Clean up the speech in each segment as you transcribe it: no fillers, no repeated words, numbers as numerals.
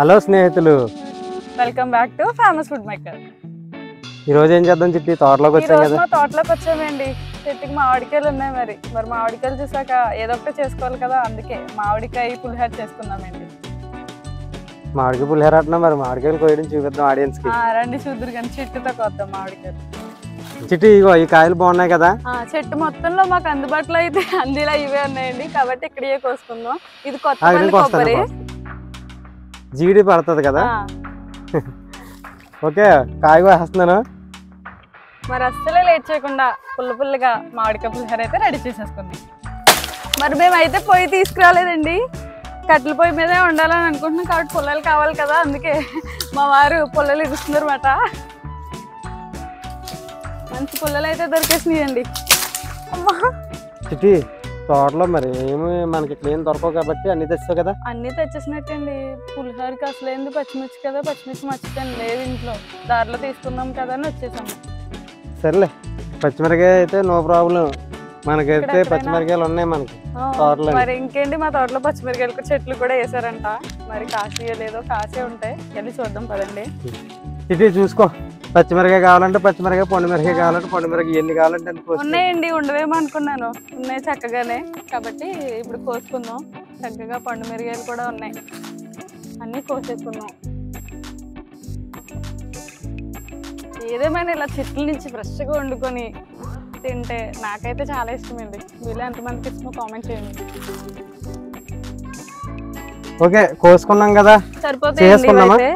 Hello స్నేహితులు, welcome back to famous food maker. ఈ రోజు ఏం చేద్దాం చెప్పి తోటలోకి వచ్చాం కదా. తోటలోకి వచ్చామండి. చెట్టుకి మామిడికాయలు ఉన్నాయి. మరి మామిడికాయలు చూసాక ఏదో ఒకటి చేసుకోవాలి కదా, అందుకే మామిడికాయ పులిహోర చేసుకున్నామండి. మామిడికాయ పులిహోర అంటున్నా, మరి మామిడికాయలు కోయడం చూపిద్దాం ఆడియన్స్ కి. రండి చూద్దరు కానీ చెట్టుతో కొద్దాం మామిడికాయలు. చిట్టి ఇగో ఈ కాయలు బాగున్నాయి కదా. చెట్టు మొత్తంలో మాకు అందుబాటులో అయితే అందిలా ఇవే ఉన్నాయండి, కాబట్టి ఇక్కడే కోసుకుందాం. ఇది కొత్త కొబ్బరి, జీడి పడుతుంది కదా. ఓకే, కాయ వేస్తున్నాను. మరి అస్సలే లేట్ చేయకుండా పుల్లగా మామిడికాయ పులిహోర అయితే రెడీ చేసేసుకుందాం. మరి మేమైతే పొయ్యి తీసుకురాలేదండి, కట్టెల పొయ్యి మీదే ఉండాలని అనుకుంటున్నాం. కాబట్టి పుల్లలు కావాలి కదా, అందుకే మా వారు పుల్లలు ఇస్తున్నారు అన్నమాట. మంచి పుల్లలు అయితే దొరికేసినాయండి. అమ్మా చిట్టి, తోటలో మరి ఏమి మనకి ఇక్కడ ఏం దొరకవు కాబట్టి అన్ని తెచ్చావు కదా. అన్ని తెచ్చేసినట్టండి. పులిహోరకి అసలు ఏంది పచ్చిమిర్చి కదా, పచ్చిమిర్చి మర్చిపోయాను లేదు ఇంట్లో, దారిలో తీసుకుందాం కదా అని వచ్చేసాము. సరేలే, పచ్చిమిరకాయ అయితే నో ప్రాబ్లం, మనకైతే పచ్చిమిరకాయలు ఉన్నాయి మనకి తోటలో. మరి ఇంకేంటి, మా తోటలో పచ్చిమిరకాయలు చెట్లు కూడా వేసారంట. మరి కాసే లేదో కాసే ఉంటాయి, వెళ్ళి చూద్దాం పదండి. చిట్టి చూసుకో, పచ్చిమిరకాయ కావాలంటే పచ్చిమిరకాయ, పండుమిరకాయ కావాలంటే పండుమిరకాయ, ఎన్ని కావాలంటే ఉన్నాయండి. ఉండవేమో అనుకున్నాను, ఉన్నాయి చక్కగానే. కాబట్టి ఇప్పుడు కోసుకుందాం. చక్కగా పండు మిరగాయలు కూడా ఉన్నాయి, అన్నీ కోసేసుకుందాం. ఏదేమైనా ఇలా చెట్ల నుంచి ఫ్రెష్గా వండుకొని తింటే నాకైతే చాలా ఇష్టమండి. వీళ్ళు ఎంతమందికి ఇష్టమో కామెంట్ చేయండి. ఓకే, కోసుకున్నాం కదా, సరిపోతుంది.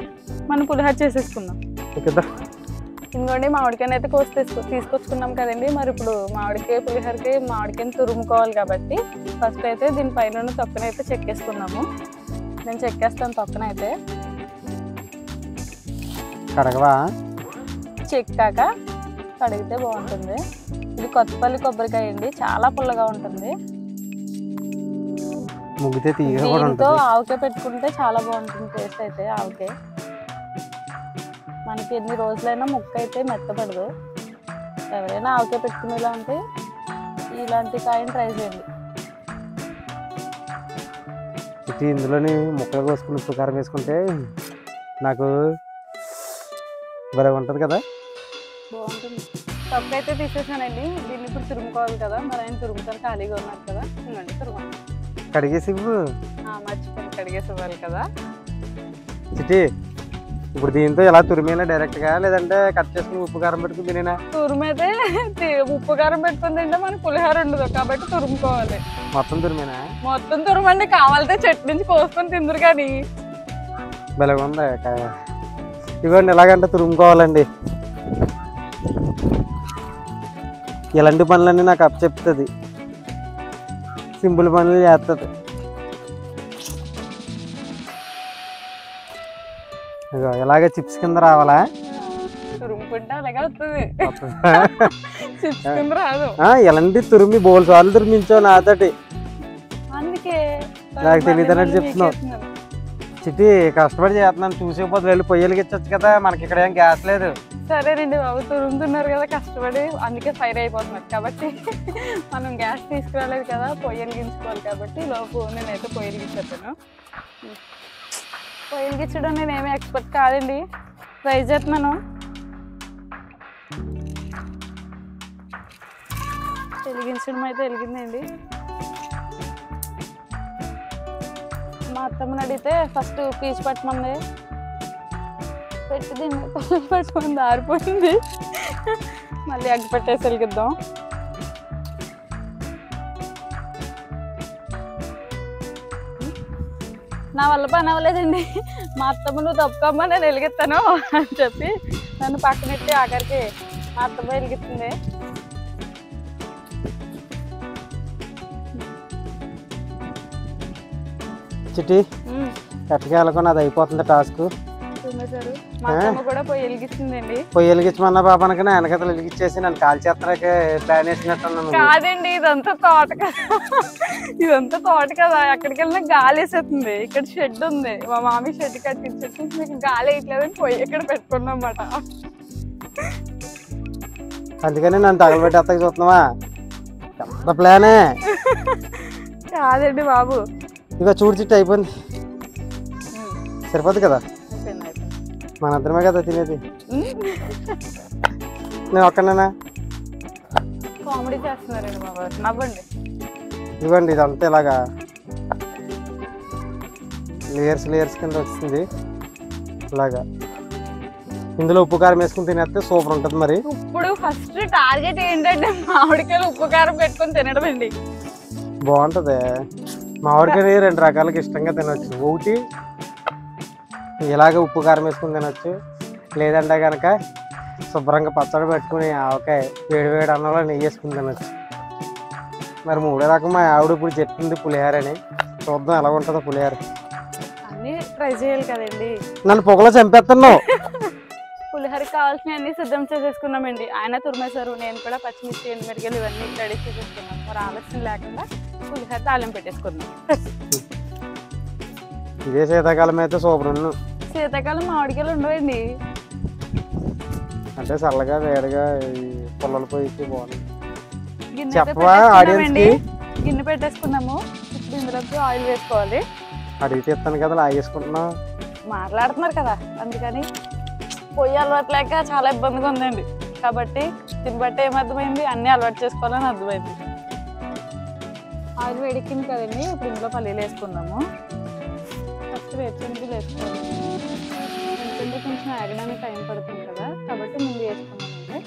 మనం పులిహోర చేసేసుకుందాం. ఇంకోండి మామిడికాయని అయితే తీసుకొచ్చుకున్నాం కదండి. మరి ఇప్పుడు మామిడికాయ పులిహోరకి మామిడికాయని తురుముకోవాలి కాబట్టి ఫస్ట్ అయితే దీనిపైన తొక్కనైతే చెక్కేసుకున్నాము. నేను చెక్కేస్తాను తొక్కనైతే. కడగవా? చెక్కాక కడిగితే బాగుంటుంది. ఇది కొత్తపల్లి కొబ్బరికాయ అండి, చాలా పుల్లగా ఉంటుంది. దీంతో ఆవకాయ పెట్టుకుంటే చాలా బాగుంటుంది టేస్ట్ అయితే. ఆవకాయ మనకి ఎన్ని రోజులైనా ముక్క అయితే మెత్తపడదు. ఎవరైనా ఆవకాయ పెట్టుకునేలా ఉంటే ఇలాంటి కాయని ట్రై చేయండి. ఇందులోని ముక్కలు కోసుకుని ఉప్పు కారం వేసుకుంటే నాకు భలే ఉంటుంది కదా, బాగుంటుంది. తొక్క అయితే తీసేసానండి. దీన్ని ఇప్పుడు తురుముకోవాలి కదా, మరి ఆయన తురుముతారు, ఖాళీగా ఉన్నారు కదా. ఇవ్వండి తురుము. కడిగేసి మర్చిపోయి కడిగేసి ఇవ్వాలి కదా. చిట్టి, ఇప్పుడు దీంతో ఎలా తురిమేనా డైరెక్ట్ గా, లేదంటే కట్ చేసుకుని ఉప్పు కారం పెట్టుకుని తినేనా? తురుమైతే ఉప్పు కారం పెట్టుకుని తింటే మనకి పులిహోర ఉండదు, కాబట్టి తురుముకోవాలి. మొత్తం తురిమేనా? మొత్తం తురుమండి, కావాలంటే చెట్టు నుంచి కోసుకొని తిందురు కానీ. భలే ఉంది. ఇవ్వండి, ఎలాగంటే తురుముకోవాలండి. ఇలాంటి పనులన్నీ నాకు అప్ చెప్తుంది, సింపుల్ పనులు చేస్తుంది. ఎలాగే చిప్స్ కింద రావాలా? ఎలాంటి తురిమి బోల్ సార్లు తురిమించో నాతోటి, అందుకే నాకు తెలియదన్నట్టు చెప్తున్నావు. చిట్టి, కష్టపడి చేస్తున్నాను, చూసేపోతే వెళ్ళి పొయ్యిలకి ఇచ్చొచ్చు కదా, మనకి ఇక్కడ ఏం గ్యాస్ లేదు. సరేనండి బాబు, తురుముతున్నారు కదా కష్టపడి, అందుకే ఫైర్ అయిపోతున్నారు. కాబట్టి మనం గ్యాస్ తీసుకురాలేదు కదా, పొయ్యిలు గించుకోవాలి. కాబట్టి లోపు నేనైతే పొయ్యిలు గిచ్చేస్తాను. పొయ్యిలు గిచ్చడం నేనేమీ ఎక్స్పర్ట్ కాదండి, ట్రై చేస్తున్నాను. వెలిగించడం అయితే వెలిగిందండి. మా అత్తమ్మని అడిగితే ఫస్ట్ పీచు పట్టమంది, పెట్టి దీన్ని పుల్లలు పట్టుకుంది, ఆరిపోయింది. మళ్ళీ అగ్గి పెట్టేసి వెలిగిద్దాం. నా వల్ల పని అవ్వలేదండి. మా అత్తమ్మ నువ్వు తప్పుకోమ్మా నేను వెలిగిస్తాను అని చెప్పి నన్ను పక్కనెట్టి ఆఖరికి మా అత్తమ్మ వెలిగిస్తుంది. చిట్టి, కరెక్ట్గా వెళ్ళకుండా అది అయిపోతుంది టాస్క్. మా అత్తమ్మ కూడా పొయ్యి వెలిగిస్తుందండి. పొయ్యి వెలిగించమన్నా బాబానికి వెనకతలు వెలిగించేసి నన్ను కాల్ చేస్తానికి ప్లాన్ వేసినట్టున్నాను. కాదండి, ఇదంతా తోట కదా, ఇదంతా తోట కదా, ఎక్కడికి వెళ్ళినా గాలి వేసేస్తుంది. ఇక్కడ షెడ్ ఉంది, మా మామి షెడ్ కట్టించేసి మీకు గాలి వేయట్లేదని పొయ్యి ఇక్కడ పెట్టుకున్నాం అన్నమాట. అందుకని నన్ను తగలబెట్టేస్తాకి చూస్తున్నావా? పెద్ద ప్లానే కాదండి బాబు. ఇక చూడు చిట్టి అయిపోయింది. సరిపోద్ది కదా, అయిపోయింది అయిపోయింది. మనందరమే కదా తినేది. నేను ఒక్కనేనా? కామెడీ చేస్తున్నారండి మా వారు, నవ్వండి. ఇవ్వండి, ఇదంతా ఇలాగా లేయర్స్ లేయర్స్ కింద వస్తుంది ఇలాగా. ఇందులో ఉప్పు కారం వేసుకుని తినేస్తే సూపర్ ఉంటుంది. మరి ఇప్పుడు ఫస్ట్ టార్గెట్ ఏంటంటే మామిడికాయలు ఉప్పు కారం పెట్టుకొని తినడం అండి. బాగుంటుంది. మామిడికాయ 2 రకాలకి ఇష్టంగా తినొచ్చు. ఒకటి ఇలాగ ఉప్పు కారం వేసుకుని తినొచ్చు, లేదంటే కనుక శుభ్రంగా పచ్చడి పెట్టుకుని ఆవకాయ వేడి వేడి అన్నంలో నెయ్యి వేసుకుని తినొచ్చు. మరి 3వ రకం మా ఆవిడ ఇప్పుడు చెప్పింది పులిహోర అని. చూద్దాం ఎలా ఉంటుందో పులిహోర. అన్నీ ట్రై చేయాలి కదండి. నన్ను పొగలో చంపేస్తున్నావు. పులిహోరకి కావాల్సినవి అన్ని సిద్ధం చేసేసుకున్నామండి. ఆయన తురిమేశారు, నేను కూడా పచ్చిమిర్చి ఎండుమిరగాయలు ఇవన్నీ రెడీ చేసేసుకున్నాం. మరి ఆలస్యం లేకుండా పులిహోర తాలింపు పెట్టేసుకున్నాం. ఇదే శీతాకాలం అయితే సూపర్. శీతాకాలం మామిడికాయలు ఉండవండి. అంటే చల్లగా వేడిగా పొలాలు పోయి బాగుంది. గిన్నె చెప్పవా ఆడియన్స్కి? గిన్నె పెట్టేసుకున్నాము. ఇప్పుడు ఇందులోకి ఆయిల్ వేసుకోవాలి. అడిగితే ఇస్తాను కదా, లాగేసుకుంటున్నావు. మాట్లాడుతున్నారు కదా అందుకని. పొయ్యి అలవాటు లేక చాలా ఇబ్బందిగా ఉందండి. కాబట్టి దీన్ని బట్టి ఏమర్థమైంది, అన్నీ అలవాటు చేసుకోవాలని అర్థమైంది. ఆయిల్ వేడెక్కింది కదండి, ఇప్పుడు ఇందులో పల్లీలు వేసుకుందాము. ఫస్ట్ వేరుశనగలు వేసుకోవాలి. ఎందుకంటే కొంచెం ఆగడానికి టైం పడుతుంది కదా, కాబట్టి ముందు వేసుకున్నామండి.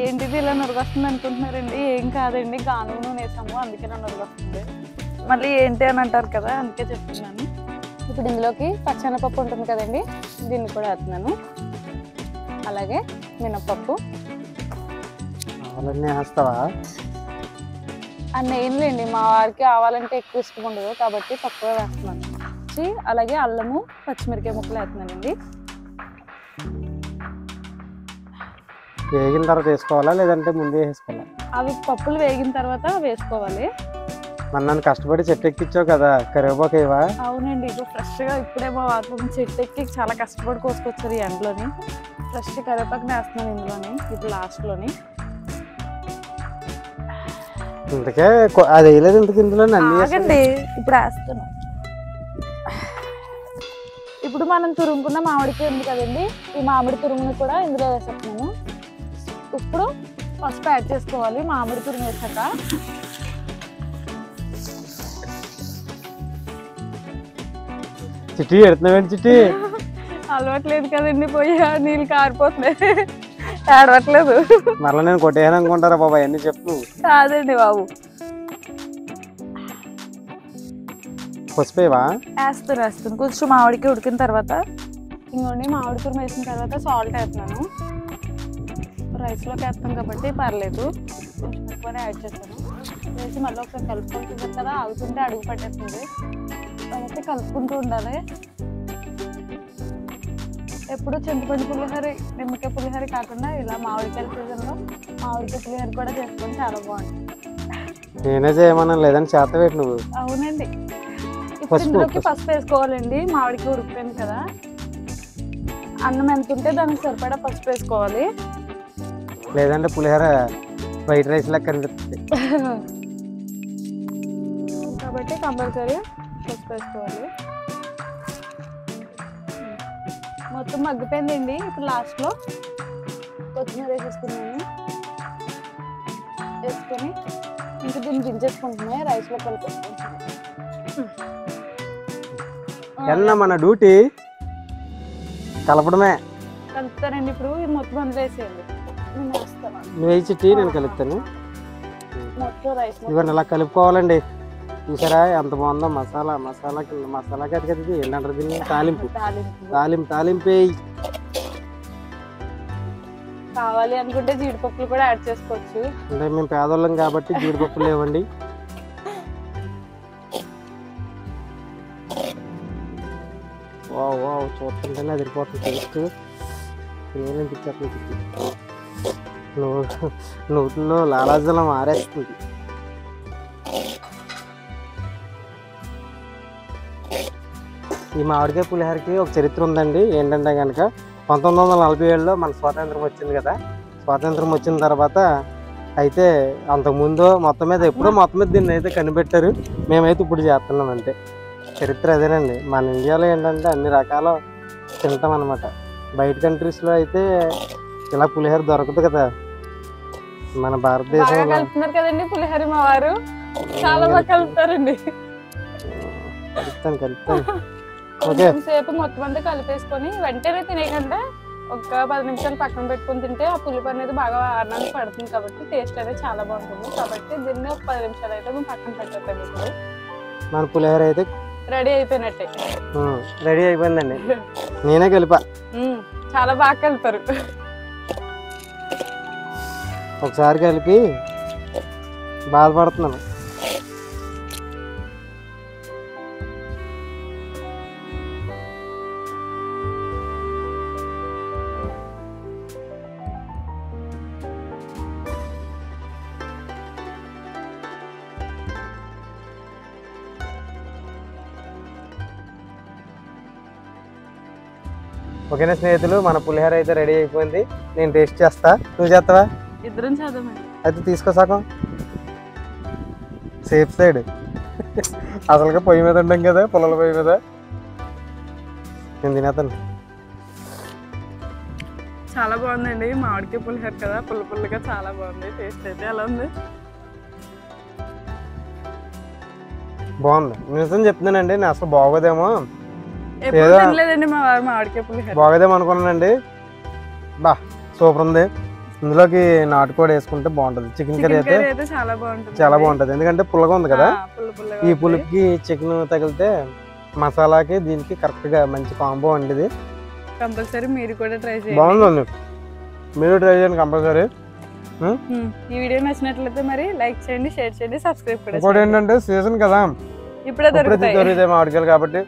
ఏంటిది ఇలా నురగొస్తుంది అనుకుంటున్నారండి? ఏం కాదండి, గానుగ నూనె వేసాము అందుకే నురగొస్తుంది. మళ్ళీ ఏంటి అని అంటారు కదా, అందుకే చెప్తున్నాను. ఇప్పుడు ఇందులోకి పచ్చెనపప్పు ఉంటుంది కదండి, దీన్ని కూడా వేస్తున్నాను. అలాగే మినపప్పు. అవన్నీ వేస్తావా? అన్నీ ఏంలేండి, మా వారికి ఆవాలంటే ఎక్కువ ఇష్టం ఉండదు కాబట్టి తక్కువ వేస్తున్నాను. అలాగే అల్లము పచ్చిమిరకాయ ముక్కలు వేస్తున్నానండి. వేగిన తర్వాత వేసుకోవాలా లేదంటే ముందే వేసుకోవాలా? అవి పప్పులు వేగిన తర్వాత వేసుకోవాలి. మరి నన్ను కష్టపడి చెట్టు ఎక్కించావు కదా, కరివేపాకు ఇవా? అవునండి, ఇది ఫ్రెష్గా ఇప్పుడే మా వారు చెట్టు ఎక్కి చాలా కష్టపడి కోసుకొచ్చారు. ఈ ఎండలోని ఫ్రెష్ కరివేపాకుని వేస్తున్నాను ఇందులోని, ఇప్పుడు లాస్ట్లోని. ఇంతకే అది వేయలేదు ఇంతకు ఇందులో ఆగండి, ఇప్పుడు వేస్తాను. ఇప్పుడు మనం తురుముకున్న మామిడికాయ ఉంది కదండి, ఈ మామిడి తురుముని కూడా ఇందులో వేసేస్తున్నాను. ఇప్పుడు పసుపు యాడ్ చేసుకోవాలి మామిడి తురుము వేసాక. చిట్టి ఎడుతున్నావేంటి చిట్టి? అలవట్లేదు కదండి, పోయి నీళ్ళు కారిపోతున్నాయి. ఏడవట్లేదు. మరలా నేను కొట్టేయను అనుకుంటారా బాబా, అన్ని చెప్పు. కాదండి బాబు. పసుపేవా? వేస్తాను కొంచెం మామిడికి ఉడికిన తర్వాత. ఇంకోండి మామిడి తురుము వేసిన తర్వాత సాల్ట్ వేస్తున్నాను. రైస్లోకి వేస్తాను కాబట్టి పర్లేదు, కొంచెం ఎక్కువనే యాడ్ చేస్తాను. వేసి మళ్ళీ ఒకసారి కలుపుకుంటున్నారు కదా, ఆగుతుంటే అడుగు పట్టేస్తుంది కాబట్టి కలుపుకుంటూ ఉండాలి. ఎప్పుడు చింతపండు పులిహోర, నిమ్మకాయ పులిహోర కాకుండా ఇలా మామిడికాయల సీజన్లో మామిడికాయ పులిహోర కూడా చేసుకొని చాలా బాగుంటుంది. నేనే చేయమన్నా లేదని చేత పెట్టి నువ్వు. అవునండి. ఇప్పుడు ఇందులోకి పసుపు వేసుకోవాలండి. మామిడికాయ ఉడికిపోయింది కదా, అన్నం ఎంత ఉంటే దానికి సరిపడా పసుపు వేసుకోవాలి. లేదంటే పులిహోర వైట్ రైస్ లాగా కనిపిస్తుంది కాబట్టి కంపల్సరీ పసుపు వేసుకోవాలి. మొత్తం మగ్గిపోయిందండి. ఇప్పుడు లాస్ట్లో కొత్తిమీర వేసేసుకున్నాను. వేసుకొని ఇంక దీన్ని దించేసుకుంటున్నాయి, రైస్లో కలిపేసుకుంటున్నాను. మన డ్యూటీ కలపడమే. కలుపుతానండి. ఇప్పుడు మొత్తం అందులో వేసేయండి, నేను వేస్తాను. నువ్వు వేయి చిట్టి, నేను కలుపుతాను. మొత్తం రైస్ ఇవన్నీ ఇలా కలుపుకోవాలండి. చూసారా ఎంత బాగుందో మసాలా. మసాలాకి అది ఏంటంటారు దీన్ని? తాలింపు. తాలింపు కావాలి అనుకుంటే జీడిపప్పులు కూడా యాడ్ చేసుకోవచ్చు. అంటే మేము పేదోళ్ళం కాబట్టి జీడిపప్పులు లేవండి. వావ్ చూస్తుంటేనే అదిరిపోతుంది టేస్ట్. ఏమనిపించట్లేదు, నోట్లో లాలాజలం ఆరేస్తుంది. ఈ మామిడికాయ పులిహోరకి ఒక చరిత్ర ఉందండి. ఏంటంటే కనుక 1947లో మన స్వాతంత్రం వచ్చింది కదా. స్వాతంత్రం వచ్చిన తర్వాత అయితే అంతకుముందు మొత్తం మీద ఎప్పుడో మొత్తం మీద దీన్ని అయితే కనిపెట్టారు. మేమైతే ఇప్పుడు చేస్తున్నాం అంతే. చరిత్ర అదేనండి. మన ఇండియాలో ఏంటంటే అన్ని రకాలు తింటాం అనమాట. బయట కంట్రీస్లో అయితే ఇలా పులిహోర దొరకదు కదా. మన భారతదేశంలో కలుపుతున్నారు కదండి పులిహోర మా వారు, చాలా బాగా కలుపుతారండి. కలుపుతాను. కొంచెం సేపు మొత్తం అంతా కలిపేసుకొని వెంటనే తినేయకుండా ఒక 10 నిమిషాలు పక్కన పెట్టుకొని తింటే ఆ పులుపు అనేది బాగా అన్నానికి పడుతుంది కాబట్టి టేస్ట్ అనేది చాలా బాగుంటుంది. కాబట్టి దీన్ని ఒక 10 నిమిషాలు అయితే మేము పక్కన పెట్టేస్తాం. ఇప్పుడు మన పులిహోర అయితే రెడీ అయిపోయినట్టే. రెడీ అయిపోయిందండి. నేనే కలిపా. చాలా బాగా కలుపుతారు. ఒకసారి కలిపి బాధపడుతున్నాను. ఓకేనా స్నేహితులు, మన పులిహోర అయితే రెడీ అయిపోయింది. నేను టేస్ట్ చేస్తా, నువ్వు చేస్తావా? ఇద్దరం చేద్దామండి. అయితే తీసుకో సగం, సేఫ్ సైడ్. అసలుగా పొయ్యి మీద ఉండం కదా, పుల్లల పొయ్యి మీద. నేను తినేస్తాను. చాలా బాగుందండి. మామిడికాయ పులిహోర కదా, పుల్లగా చాలా బాగుంది. టేస్ట్ అయితే ఎలా ఉంది? బాగుంది. నిజం చెప్తున్నానండి, నేను అసలు బాగోదేమో తినలేదండి మా వారు మామిడికాయ పులిహోర. బాగోదేమో అనుకున్నానండి. బా సూపర్ ఉంది. ఇందులోకి నాటుకోడి వేసుకుంటే బాగుంటుంది. చికెన్ కర్రీ అయితే చాలా బాగుంటుంది. ఎందుకంటే పుల్లగా ఉంది కదా, ఈ పులుపుకి చికెన్ తగిలితే మసాలాకి దీనికి కరెక్ట్ గా మంచి కాంబో అండి. ఇది కంపల్సరీ మీరు కూడా ట్రై చేయండి. బాగుందండి, మీరు ట్రై చేయండి కంపల్సరీ. ఈ వీడియో నచ్చినట్లయితే మరి లైక్ చేయండి, షేర్ చేయండి, సబ్స్క్రైబ్ కూడా. ఇంకోటి ఏంటంటే సీజన్ కదా, ఇప్పుడే దొరుకుతాయి మామిడికాయలు కాబట్టి.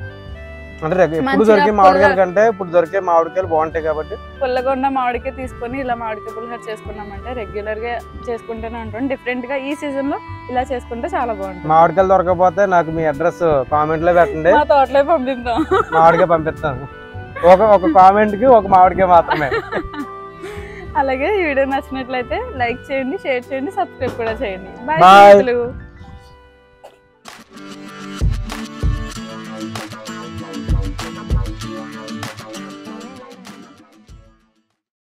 అంటే ఎప్పుడు దొరికే మామిడికాయలు కంటే ఇప్పుడు దొరికే మామిడికాయలు బాగుంటాయి కాబట్టి పుల్లగా ఉన్న మామిడికాయ తీసుకొని ఇలా మామిడికాయ పులిహోర చేసుకున్నామంటే రెగ్యులర్ గా చేసుకుంటూనే ఉంటాం. డిఫరెంట్ గా ఈ సీజన్ లో ఇలా చేసుకుంటే చాలా బాగుంటుంది. మామిడికాయలు దొరకకపోతే నాకు మీ అడ్రస్ కామెంట్ లో పెట్టండి, మా తోటలో పంపిద్దాం. మామిడికాయ పంపిస్తాను. ఒక కామెంట్ కి ఒక మామిడికాయ మాత్రమే. అలాగే ఈ వీడియో నచ్చినట్లయితే లైక్ చేయండి, షేర్ చేయండి, సబ్స్క్రైబ్ కూడా చేయండి. బాయ్.